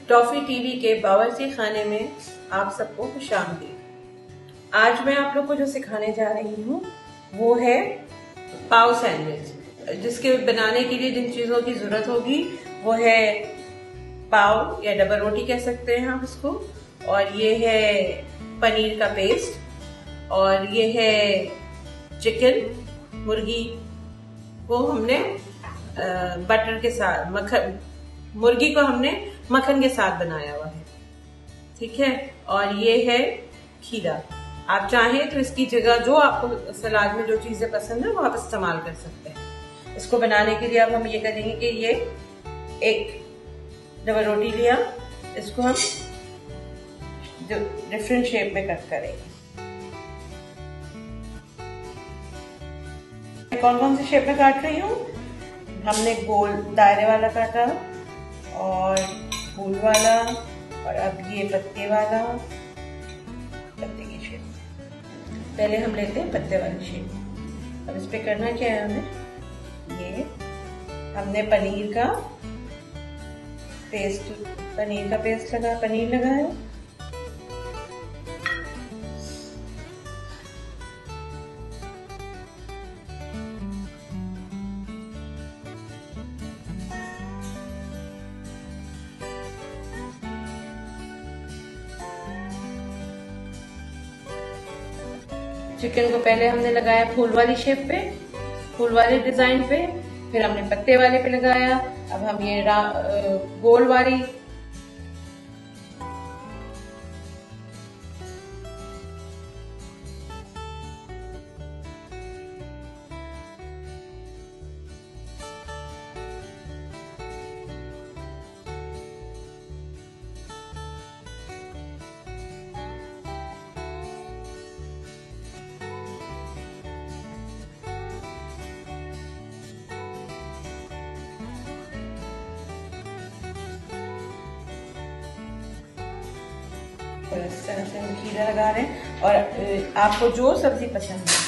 Toffee TV के बावर्ची खाने में आप सबको खुशामदीद। आज मैं आप लोग को जो सिखाने जा रही हूँ वो है पाव सैंडविच। जिसके बनाने के लिए जिन चीजों की जरूरत होगी वो है पाव या डबल रोटी कह सकते हैं आप इसको, और ये है पनीर का पेस्ट, और ये है चिकन मुर्गी को हमने बटर के साथ मुर्गी को हमने मक्खन के साथ बनाया हुआ है, ठीक है। और ये है खीरा। आप चाहें तो इसकी जगह जो आपको सलाद में जो चीजें पसंद है वो आप इस्तेमाल कर सकते हैं। इसको बनाने के लिए अब हम ये करेंगे कि ये एक डबल रोटी लिया, इसको हम जो डिफरेंट शेप में कट करेंगे। कौन कौन सी शेप में काट रही हूँ? हमने गोल दायरे वाला काटा और फूल वाला, और अब ये पत्ते वाला, पत्ते की शेप। पहले हम लेते हैं पत्ते वाली शेप। अब इस पे करना क्या है हमें, ये हमने पनीर का पेस्ट पनीर लगाया, चिकन को पहले हमने लगाया फूल वाली शेप पे, फूल वाले डिजाइन पे, फिर हमने पत्ते वाले पे लगाया। अब हम ये गोल वाली इस तरह से हम खीरा लगा रहे हैं, और आपको जो सब्जी पसंद है